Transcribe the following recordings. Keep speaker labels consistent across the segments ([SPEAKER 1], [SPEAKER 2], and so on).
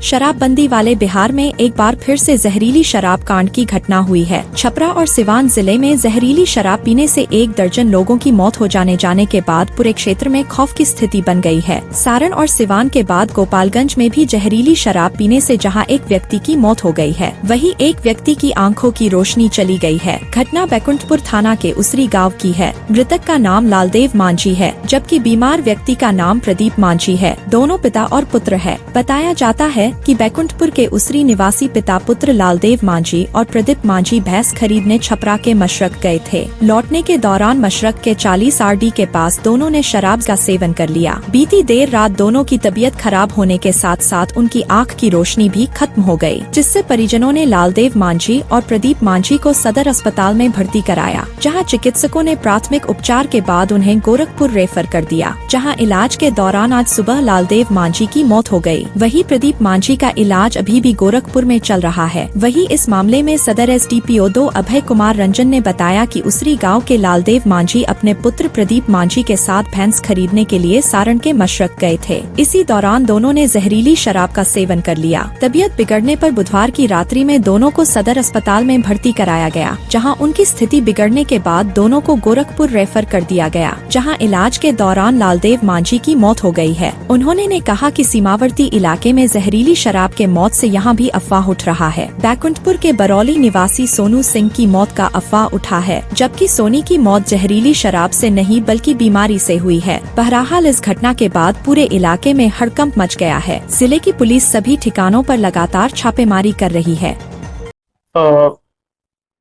[SPEAKER 1] शराबबंदी वाले बिहार में एक बार फिर से जहरीली शराब कांड की घटना हुई है। छपरा और सिवान जिले में जहरीली शराब पीने से 1 दर्जन लोगों की मौत हो जाने के बाद पूरे क्षेत्र में खौफ की स्थिति बन गई है। सारण और सिवान के बाद गोपालगंज में भी जहरीली शराब पीने से जहां एक व्यक्ति की मौत हो गई है, वहीं एक व्यक्ति की आंखों की रोशनी चली गई है। घटना बैकुंठपुर थाना के उसरी गाँव की है। मृतक का नाम लालदेव मांझी है, जबकि बीमार व्यक्ति का नाम प्रदीप मांझी है। दोनों पिता और पुत्र है। बताया जाता है कि बैकुंठपुर के उसरी निवासी पिता पुत्र लालदेव मांझी और प्रदीप मांझी भैंस खरीदने छपरा के मशरक गए थे। लौटने के दौरान मशरक के 40 RD के पास दोनों ने शराब का सेवन कर लिया। बीती देर रात दोनों की तबीयत खराब होने के साथ साथ उनकी आंख की रोशनी भी खत्म हो गई, जिससे परिजनों ने लालदेव मांझी और प्रदीप मांझी को सदर अस्पताल में भर्ती कराया, जहां चिकित्सकों ने प्राथमिक उपचार के बाद उन्हें गोरखपुर रेफर कर दिया, जहां इलाज के दौरान आज सुबह लालदेव मांझी की मौत हो गई। वहीं प्रदीप मांझी का इलाज अभी भी गोरखपुर में चल रहा है। वहीं इस मामले में सदर SDPO 2 अभय कुमार रंजन ने बताया कि उसरी गांव के लालदेव मांझी अपने पुत्र प्रदीप मांझी के साथ भैंस खरीदने के लिए सारण के मशरक गए थे। इसी दौरान दोनों ने जहरीली शराब का सेवन कर लिया। तबीयत बिगड़ने पर बुधवार की रात्रि में दोनों को सदर अस्पताल में भर्ती कराया गया, जहां उनकी स्थिति बिगड़ने के बाद दोनों को गोरखपुर रेफर कर दिया गया, जहां इलाज के दौरान लालदेव मांझी की मौत हो गई है। उन्होंने कहा कि सीमावर्ती इलाके में जहरीली शराब के मौत से यहां भी अफवाह उठ रहा है। बैकुंठपुर के बरौली निवासी सोनू सिंह की मौत का अफवाह उठा है, जबकि सोनी की मौत जहरीली शराब से नहीं बल्कि बीमारी से हुई है। बहरहाल इस घटना के बाद पूरे इलाके में हड़कंप मच गया है। जिले की पुलिस सभी ठिकानों पर लगातार छापेमारी कर रही है।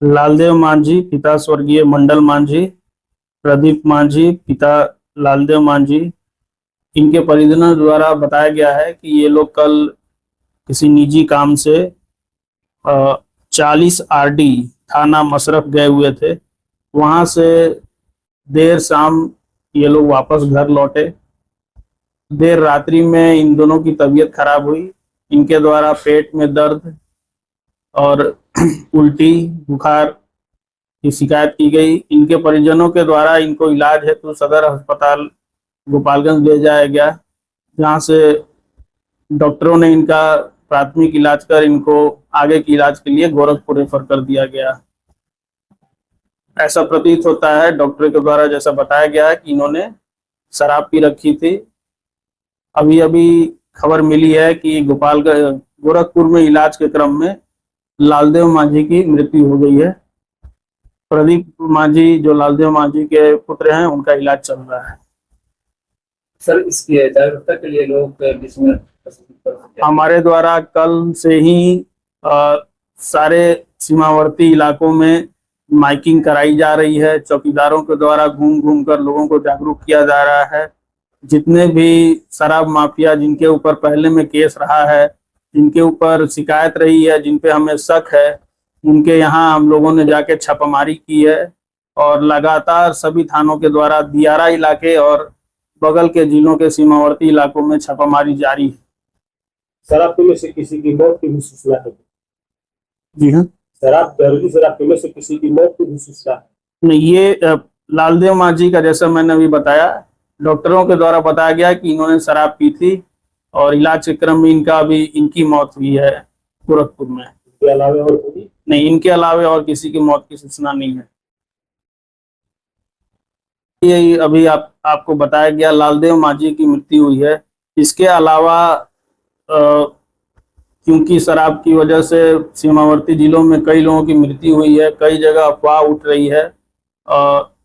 [SPEAKER 2] लालदेव मांझी पिता स्वर्गीय मंडल मांझी, प्रदीप मांझी पिता लालदेव मांझी, इनके परिजनों द्वारा बताया गया है कि ये लोग कल किसी निजी काम से 40 RD थाना मशरक गए हुए थे। वहां से देर शाम ये लोग वापस घर लौटे। देर रात्रि में इन दोनों की तबीयत खराब हुई। इनके द्वारा पेट में दर्द और उल्टी बुखार की शिकायत की गई। इनके परिजनों के द्वारा इनको इलाज हेतु सदर अस्पताल गोपालगंज ले जाया गया, जहां से डॉक्टरों ने इनका प्राथमिक इलाज कर इनको आगे के इलाज के लिए गोरखपुर रेफर कर दिया गया। ऐसा प्रतीत होता है डॉक्टर के द्वारा, जैसा बताया गया है, कि इन्होंने शराब पी रखी थी। अभी अभी खबर मिली है कि गोरखपुर में इलाज के क्रम में लालदेव मांझी की मृत्यु हो गई है। प्रदीप मांझी जो लालदेव मांझी के पुत्र हैं, उनका इलाज चल रहा है।
[SPEAKER 3] सर, इसकी जागरूकता के लिए लोग
[SPEAKER 2] हमारे द्वारा कल से ही सारे सीमावर्ती इलाकों में माइकिंग कराई जा रही है। चौकीदारों के द्वारा घूम घूम कर लोगों को जागरूक किया जा रहा है। जितने भी शराब माफिया जिनके ऊपर पहले में केस रहा है, जिनके ऊपर शिकायत रही है, जिन पे हमें शक है, उनके यहाँ हम लोगों ने जाके छापामारी की है और लगातार सभी थानों के द्वारा दियारा इलाके और बगल के जिलों के सीमावर्ती इलाकों में छापामारी जारी है।
[SPEAKER 3] शराब पीने से किसी की मौत की भी सूचना है?
[SPEAKER 2] जी हाँ,
[SPEAKER 3] शराब पीने से किसी की मौत की भी सूचना है?
[SPEAKER 2] नहीं, ये लालदेव मांझी का जैसा मैंने अभी बताया, डॉक्टरों के द्वारा बताया गया कि इन्होंने शराब पी थी और इलाज के क्रम में इनकी मौत हुई है गोरखपुर में।
[SPEAKER 3] इनके अलावे और कोई
[SPEAKER 2] नहीं, इनके अलावे और किसी की मौत की सूचना नहीं है। ये अभी आपको बताया गया लालदेव मांझी की मृत्यु हुई है। इसके अलावा क्योंकि शराब की वजह से सीमावर्ती जिलों में कई लोगों की मृत्यु हुई है, कई जगह अफवाह उठ रही है।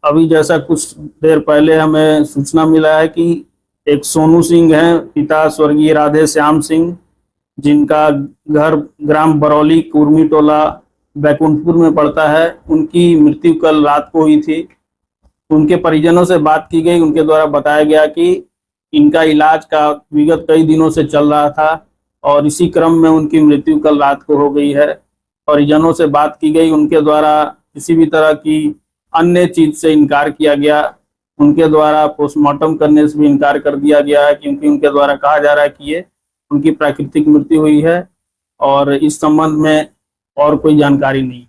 [SPEAKER 2] अभी जैसा कुछ देर पहले हमें सूचना मिला है कि एक सोनू सिंह हैं, पिता स्वर्गीय राधे श्याम सिंह, जिनका घर ग्राम बरौली कुर्मी टोला बैकुंठपुर में पड़ता है, उनकी मृत्यु कल रात को हुई थी। उनके परिजनों से बात की गई। उनके द्वारा बताया गया कि इनका इलाज का विगत कई दिनों से चल रहा था और इसी क्रम में उनकी मृत्यु कल रात को हो गई है। परिजनों से बात की गई, उनके द्वारा किसी भी तरह की अन्य चीज से इनकार किया गया। उनके द्वारा पोस्टमार्टम करने से भी इनकार कर दिया गया है, क्योंकि उनके द्वारा कहा जा रहा है कि ये उनकी प्राकृतिक मृत्यु हुई है और इस संबंध में और कोई जानकारी नहीं।